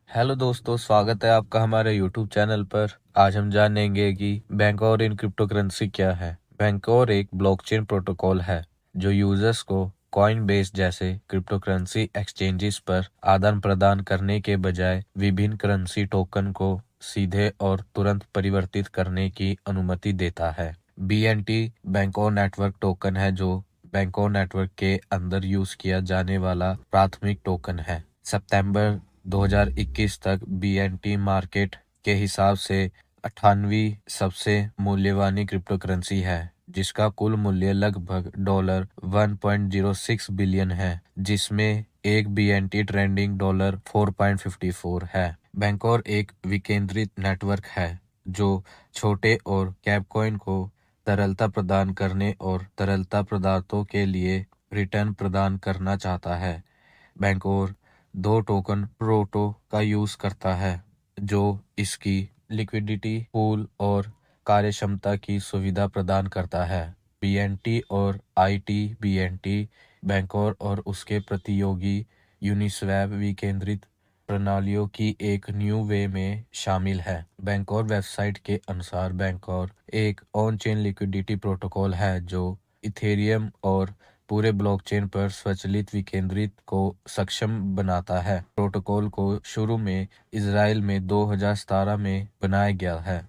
Hello दोस्तों, स्वागत है आपका हमारे यूट्यूब चैनल पर। आज हम जानेंगे कि बैंकोर इन क्रिप्टो करेंसी क्या है। बैंकोर एक ब्लॉकचेन प्रोटोकॉल है जो यूजर्स को कॉइन बेस जैसे क्रिप्टो करेंसी एक्सचेंजेस पर आदान प्रदान करने के बजाय विभिन्न करेंसी टोकन को सीधे और तुरंत परिवर्तित करने की अनुमति देता है। BNT बैंकोर नेटवर्क टोकन है जो बैंकोर नेटवर्क के अंदर यूज किया जाने वाला प्राथमिक टोकन है। सितंबर 2021 तक BNT मार्केट के हिसाब से 98वीं सबसे मूल्यवान क्रिप्टो करेंसी है, जिसका कुल मूल्य लगभग $1.06 बिलियन है, जिसमें एक BNT ट्रेंडिंग $4.54 है। बैंकोर एक विकेंद्रित नेटवर्क है जो छोटे और कैपकॉइन को तरलता प्रदान करने और तरलता पदार्थों के लिए रिटर्न प्रदान करना चाहता है। बैंकोर दो टोकन प्रोटो का यूज करता है जो इसकी लिक्विडिटी पूल और कार्यक्षमता की सुविधा प्रदान करता है। BNT और ITBNT बैंकोर और उसके प्रतियोगी यूनिस्वैप विकेंद्रित प्रणालियों की एक न्यू वे में शामिल है। बैंकोर वेबसाइट के अनुसार बैंकोर एक ऑन चेन लिक्विडिटी प्रोटोकॉल है जो इथेरियम और पूरे ब्लॉकचेन पर स्वचालित विकेंद्रित को सक्षम बनाता है। प्रोटोकॉल को शुरू में इजराइल में 2017 में बनाया गया है।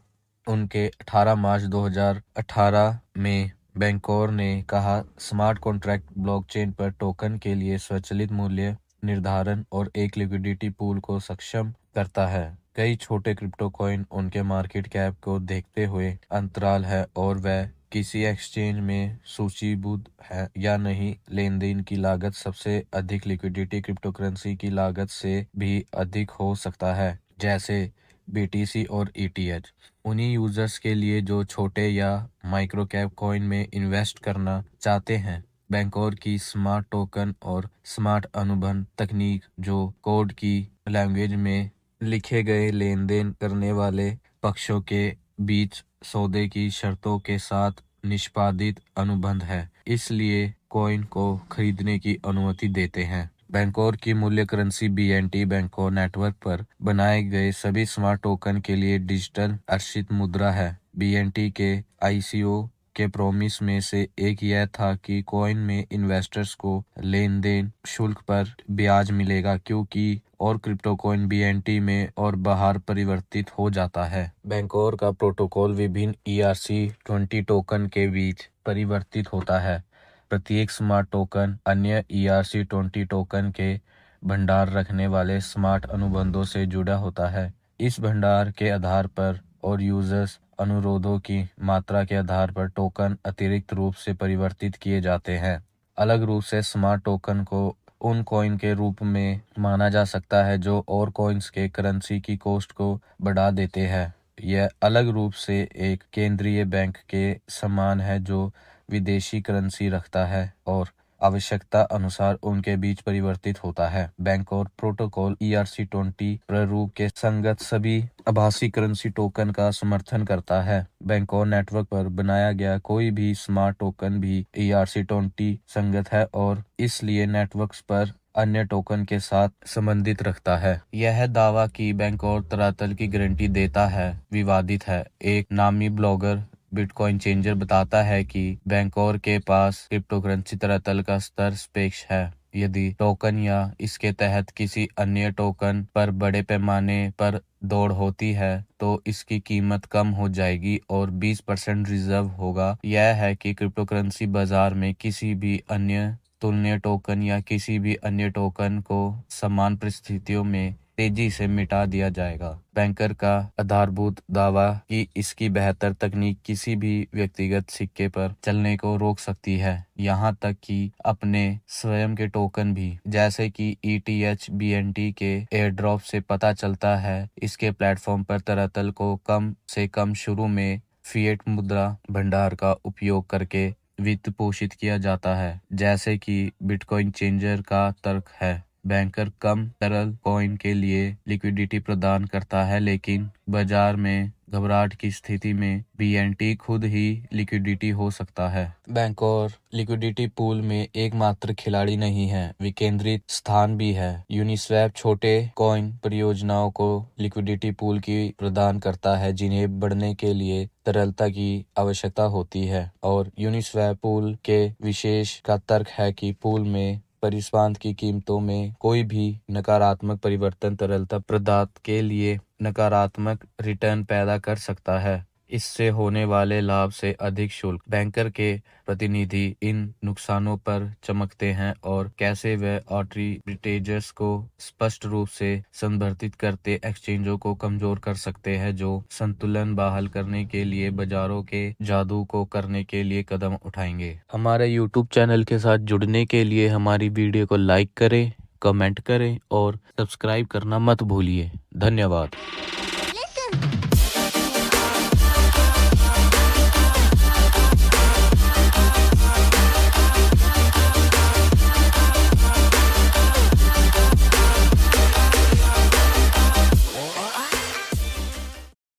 उनके 18 मार्च 2018 में बैंकोर ने कहा स्मार्ट कॉन्ट्रैक्ट ब्लॉकचेन पर टोकन के लिए स्वचालित मूल्य निर्धारण और एक लिक्विडिटी पूल को सक्षम करता है। कई छोटे क्रिप्टो कॉइन उनके मार्केट कैप को देखते हुए अंतराल है और वह किसी एक्सचेंज में सूचीबद्ध है या नहीं। लेन देन की लागत सबसे अधिक लिक्विडिटी क्रिप्टो करेंसी की लागत से भी अधिक हो सकता है, जैसे BTC और ETH। उन्हीं यूजर्स के लिए जो छोटे या माइक्रो कैप कॉइन में इन्वेस्ट करना चाहते हैं। बैंकोर की स्मार्ट टोकन और स्मार्ट अनुबंध तकनीक जो कोड की लैंग्वेज में लिखे गए लेन देन करने वाले पक्षों के बीच सौदे की शर्तों के साथ निष्पादित अनुबंध है, इसलिए कॉइन को खरीदने की अनुमति देते हैं। बैंकोर की मूल्य करेंसी BNT बैंकोर नेटवर्क पर बनाए गए सभी स्मार्ट टोकन के लिए डिजिटल अर्शित मुद्रा है। BNT के ICO के प्रोमिस में से एक यह था कि कॉइन में इन्वेस्टर्स को लेन देन शुल्क पर ब्याज मिलेगा, क्योंकि और क्रिप्टो कॉइन BNT में और बाहर परिवर्तित हो जाता है। बैंकोर का प्रोटोकॉल विभिन्न ERC-20 टोकन के बीच परिवर्तित होता है। प्रत्येक स्मार्ट टोकन अन्य ERC-20 टोकन के भंडार रखने वाले स्मार्ट अनुबंधों से जुड़ा होता है। इस भंडार के आधार पर और यूजर्स अनुरोधों की मात्रा के आधार पर टोकन अतिरिक्त रूप से परिवर्तित किए जाते हैं। अलग रूप से स्मार्ट टोकन को उन कॉइन के रूप में माना जा सकता है जो और कॉइन्स के करेंसी की कॉस्ट को बढ़ा देते हैं। यह अलग रूप से एक केंद्रीय बैंक के समान है जो विदेशी करेंसी रखता है और आवश्यकता अनुसार उनके बीच परिवर्तित होता है। बैंकोर प्रोटोकॉल ERC-20 प्रारूप के संगत सभी आभासी करेंसी टोकन का समर्थन करता है। बैंकोर नेटवर्क पर बनाया गया कोई भी स्मार्ट टोकन भी ERC-20 संगत है और इसलिए नेटवर्क पर अन्य टोकन के साथ संबंधित रखता है। यह दावा कि बैंकोर तरलता की गारंटी देता है विवादित है। एक नामी ब्लॉगर बिटकॉइन चेंजर बताता है कि बैंकोर के पास क्रिप्टो करेंसी तरलता का स्तर सापेक्ष है। यदि टोकन या इसके तहत किसी अन्य टोकन पर बड़े पैमाने पर दौड़ होती है तो इसकी कीमत कम हो जाएगी और 20% रिजर्व होगा। यह है कि क्रिप्टो करेंसी बाजार में किसी भी अन्य तुलनीय टोकन या किसी भी अन्य टोकन को समान परिस्थितियों में तेजी से मिटा दिया जाएगा। बैंकर का आधारभूत दावा कि इसकी बेहतर तकनीक किसी भी व्यक्तिगत सिक्के पर चलने को रोक सकती है, यहाँ तक कि अपने स्वयं के टोकन भी। जैसे कि ETH BNT के एयरड्रॉप से पता चलता है, इसके प्लेटफॉर्म पर तरलता को कम से कम शुरू में फिएट मुद्रा भंडार का उपयोग करके वित्त पोषित किया जाता है, जैसे कि बिटकॉइन चेंजर का तर्क है। बैंकर कम तरल कॉइन के लिए लिक्विडिटी प्रदान करता है, लेकिन बाजार में घबराहट की स्थिति में बीएनटी खुद ही लिक्विडिटी हो सकता है। बैंकर लिक्विडिटी पूल में एकमात्र खिलाड़ी नहीं है, विकेंद्रित स्थान भी है। यूनिस्वैप छोटे कॉइन परियोजनाओं को लिक्विडिटी पूल की प्रदान करता है जिन्हें बढ़ने के लिए तरलता की आवश्यकता होती है, और यूनिस्वैप पूल के विशेष का तर्क है कि पूल में परिसंपत्ति की कीमतों में कोई भी नकारात्मक परिवर्तन तरलता प्रदाता के लिए नकारात्मक रिटर्न पैदा कर सकता है। इससे होने वाले लाभ से अधिक शुल्क। बैंकर के प्रतिनिधि इन नुकसानों पर चमकते हैं और कैसे वे आर्बिट्रेजर्स को स्पष्ट रूप से संदर्भित करते एक्सचेंजों को कमजोर कर सकते हैं, जो संतुलन बहाल करने के लिए बाजारों के जादू को करने के लिए कदम उठाएंगे। हमारे यूट्यूब चैनल के साथ जुड़ने के लिए हमारी वीडियो को लाइक करें, कमेंट करें और सब्सक्राइब करना मत भूलिए। धन्यवाद।